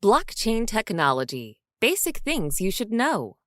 Blockchain technology. Basic things you should know.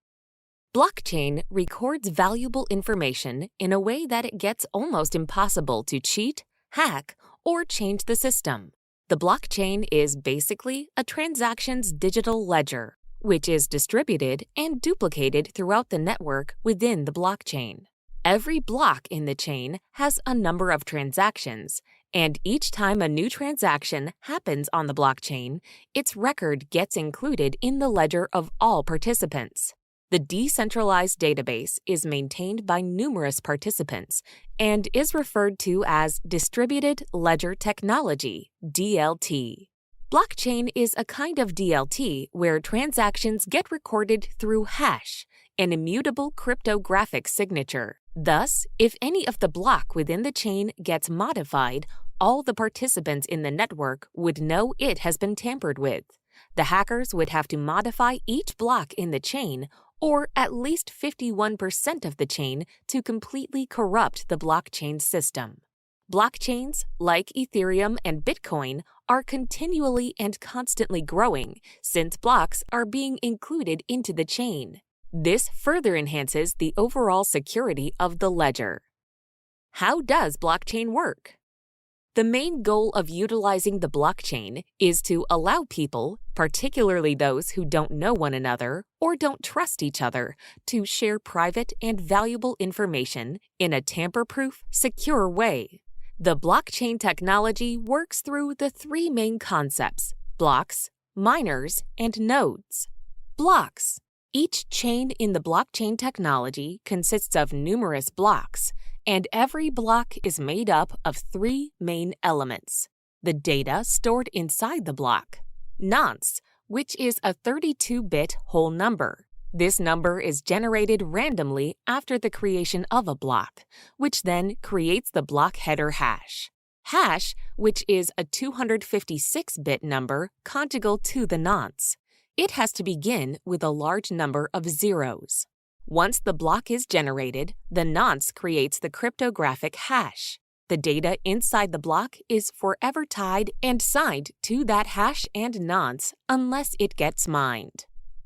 Blockchain records valuable information in a way that it gets almost impossible to cheat, hack, or change the system. The blockchain is basically a transaction's digital ledger, which is distributed and duplicated throughout the network within the blockchain. Every block in the chain has a number of transactions, and each time a new transaction happens on the blockchain, its record gets included in the ledger of all participants. The decentralized database is maintained by numerous participants and is referred to as Distributed Ledger Technology, DLT. Blockchain is a kind of DLT where transactions get recorded through hash, an immutable cryptographic signature. Thus, if any of the block within the chain gets modified, all the participants in the network would know it has been tampered with. The hackers would have to modify each block in the chain, or at least 51% of the chain, to completely corrupt the blockchain system. Blockchains, like Ethereum and Bitcoin, are continually and constantly growing since blocks are being included into the chain. This further enhances the overall security of the ledger. How does blockchain work? The main goal of utilizing the blockchain is to allow people, particularly those who don't know one another or don't trust each other, to share private and valuable information in a tamper-proof, secure way. The blockchain technology works through the three main concepts: blocks, miners, and nodes. Blocks. Each chain in the blockchain technology consists of numerous blocks, and every block is made up of three main elements: the data stored inside the block, nonce, which is a 32-bit whole number. This number is generated randomly after the creation of a block, which then creates the block header hash. Hash, which is a 256-bit number conjugal to the nonce. It has to begin with a large number of zeros. Once the block is generated, the nonce creates the cryptographic hash. The data inside the block is forever tied and signed to that hash and nonce unless it gets mined.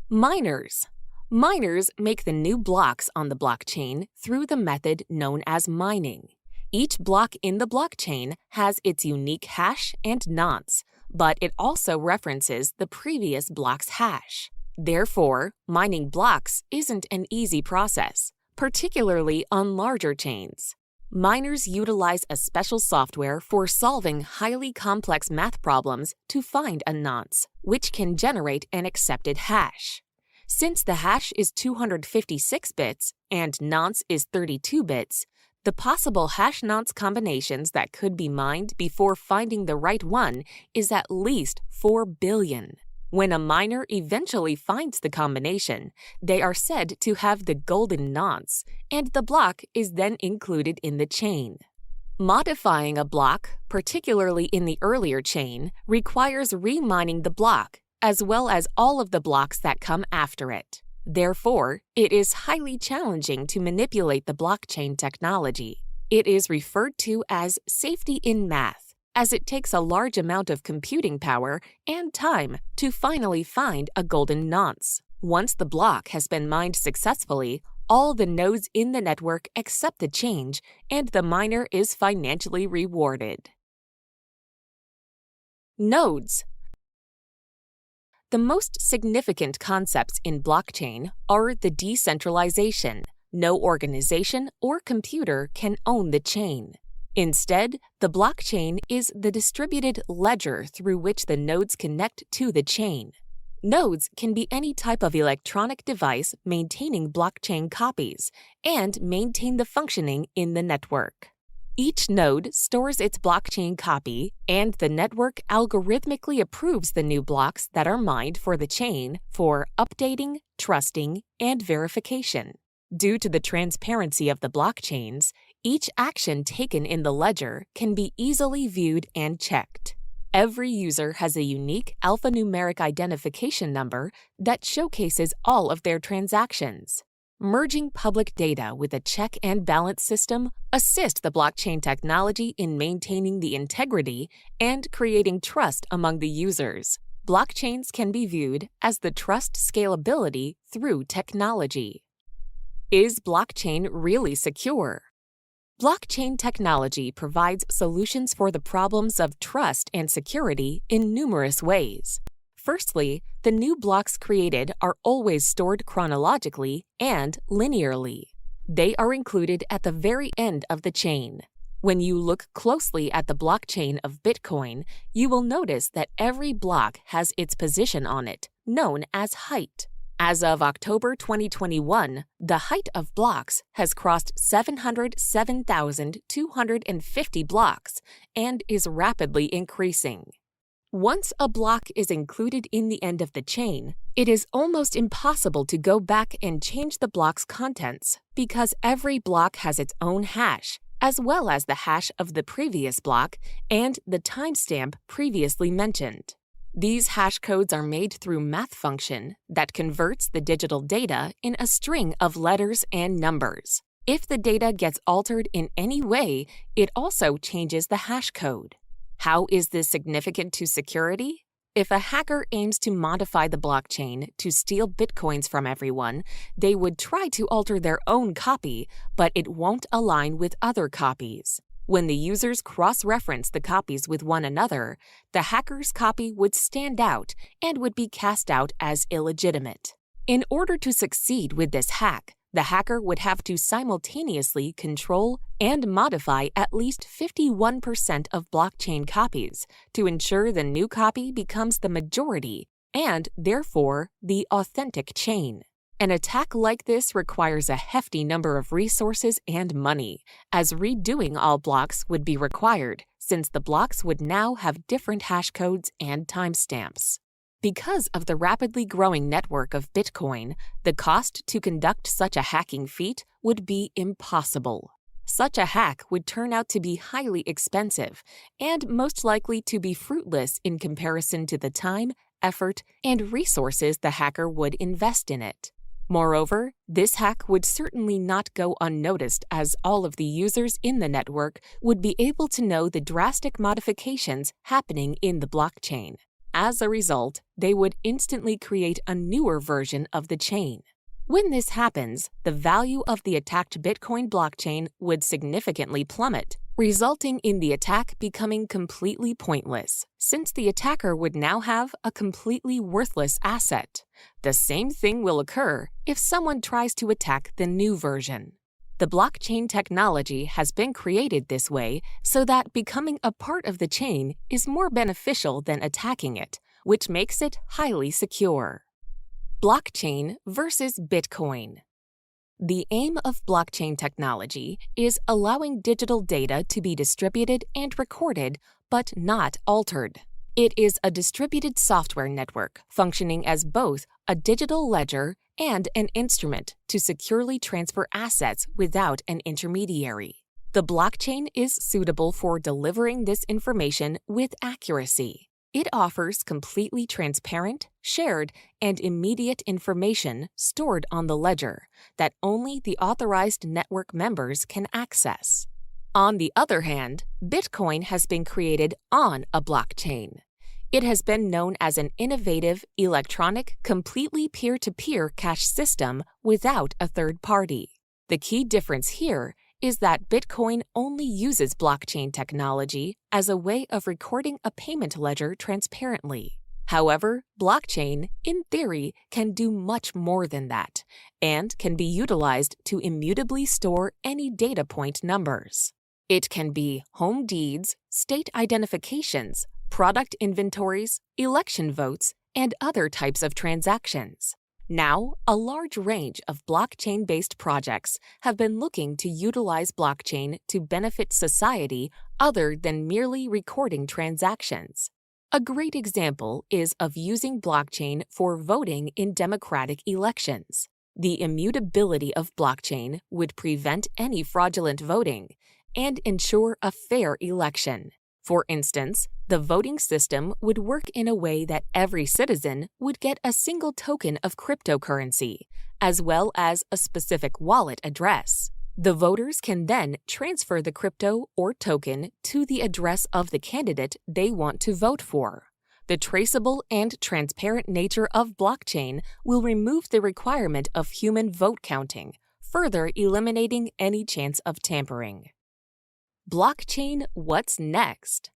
Miners. Miners make the new blocks on the blockchain through the method known as mining. Each block in the blockchain has its unique hash and nonce, but it also references the previous block's hash. Therefore, mining blocks isn't an easy process, particularly on larger chains. Miners utilize a special software for solving highly complex math problems to find a nonce, which can generate an accepted hash. Since the hash is 256 bits and nonce is 32 bits, the possible hash-nonce combinations that could be mined before finding the right one is at least 4 billion. When a miner eventually finds the combination, they are said to have the golden nonce, and the block is then included in the chain. Modifying a block, particularly in the earlier chain, requires remining the block, as well as all of the blocks that come after it. Therefore, it is highly challenging to manipulate the blockchain technology. It is referred to as safety in math, as it takes a large amount of computing power and time to finally find a golden nonce. Once the block has been mined successfully, all the nodes in the network accept the change, and the miner is financially rewarded. Nodes. The most significant concepts in blockchain are the decentralization. No organization or computer can own the chain. Instead, the blockchain is the distributed ledger through which the nodes connect to the chain. Nodes can be any type of electronic device maintaining blockchain copies and maintain the functioning in the network. Each node stores its blockchain copy, and the network algorithmically approves the new blocks that are mined for the chain for updating, trusting, and verification. Due to the transparency of the blockchains, each action taken in the ledger can be easily viewed and checked. Every user has a unique alphanumeric identification number that showcases all of their transactions. Merging public data with a check and balance system assists the blockchain technology in maintaining the integrity and creating trust among the users. blockchains can be viewed as the trust scalability through technology. Is blockchain really secure? Blockchain technology provides solutions for the problems of trust and security in numerous ways. Firstly, the new blocks created are always stored chronologically and linearly. They are included at the very end of the chain. When you look closely at the blockchain of Bitcoin, you will notice that every block has its position on it, known as height. As of October 2021, the height of blocks has crossed 707,250 blocks and is rapidly increasing. Once a block is included in the end of the chain, it is almost impossible to go back and change the block's contents because every block has its own hash, as well as the hash of the previous block and the timestamp previously mentioned. These hash codes are made through math function that converts the digital data in a string of letters and numbers. If the data gets altered in any way, it also changes the hash code. How is this significant to security? If a hacker aims to modify the blockchain to steal bitcoins from everyone, they would try to alter their own copy, but it won't align with other copies. When the users cross-reference the copies with one another, the hacker's copy would stand out and would be cast out as illegitimate. In order to succeed with this hack, the hacker would have to simultaneously control and modify at least 51% of blockchain copies to ensure the new copy becomes the majority and, therefore, the authentic chain. An attack like this requires a hefty number of resources and money, as redoing all blocks would be required, since the blocks would now have different hash codes and timestamps. Because of the rapidly growing network of Bitcoin, the cost to conduct such a hacking feat would be impossible. Such a hack would turn out to be highly expensive and most likely to be fruitless in comparison to the time, effort, and resources the hacker would invest in it. Moreover, this hack would certainly not go unnoticed, as all of the users in the network would be able to know the drastic modifications happening in the blockchain. As a result, they would instantly create a newer version of the chain. When this happens, the value of the attacked Bitcoin blockchain would significantly plummet, resulting in the attack becoming completely pointless, since the attacker would now have a completely worthless asset. The same thing will occur if someone tries to attack the new version. The blockchain technology has been created this way so that becoming a part of the chain is more beneficial than attacking it, which makes it highly secure. Blockchain versus Bitcoin. The aim of blockchain technology is allowing digital data to be distributed and recorded, but not altered. It is a distributed software network functioning as both a digital ledger and an instrument to securely transfer assets without an intermediary. The blockchain is suitable for delivering this information with accuracy. It offers completely transparent, shared, and immediate information stored on the ledger that only the authorized network members can access. On the other hand, Bitcoin has been created on a blockchain. It has been known as an innovative, electronic, completely peer-to-peer cash system without a third party. The key difference here is that Bitcoin only uses blockchain technology as a way of recording a payment ledger transparently. However, blockchain, in theory, can do much more than that, and can be utilized to immutably store any data point numbers. It can be home deeds, state identifications, product inventories, election votes, and other types of transactions. Now, a large range of blockchain-based projects have been looking to utilize blockchain to benefit society other than merely recording transactions. A great example is of using blockchain for voting in democratic elections. The immutability of blockchain would prevent any fraudulent voting and ensure a fair election. For instance, the voting system would work in a way that every citizen would get a single token of cryptocurrency, as well as a specific wallet address. The voters can then transfer the crypto or token to the address of the candidate they want to vote for. The traceable and transparent nature of blockchain will remove the requirement of human vote counting, further eliminating any chance of tampering. Blockchain, what's next?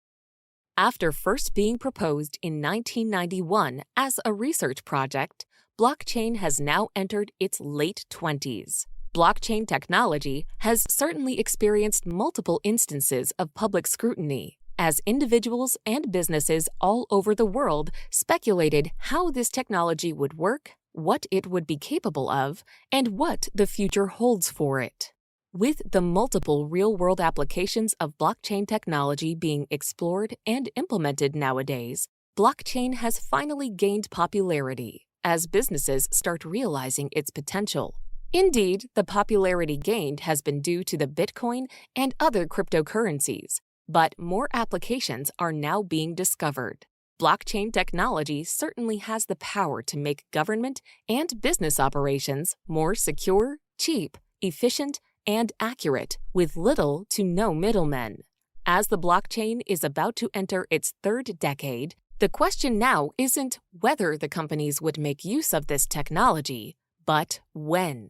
After first being proposed in 1991 as a research project, blockchain has now entered its late 20s. Blockchain technology has certainly experienced multiple instances of public scrutiny, as individuals and businesses all over the world speculated how this technology would work, what it would be capable of, and what the future holds for it. With the multiple real-world applications of blockchain technology being explored and implemented nowadays, blockchain has finally gained popularity as businesses start realizing its potential. Indeed, the popularity gained has been due to the Bitcoin and other cryptocurrencies, but more applications are now being discovered. Blockchain technology certainly has the power to make government and business operations more secure, cheap, efficient, and accurate with little to no middlemen. As the blockchain is about to enter its third decade, the question now isn't whether the companies would make use of this technology, but when.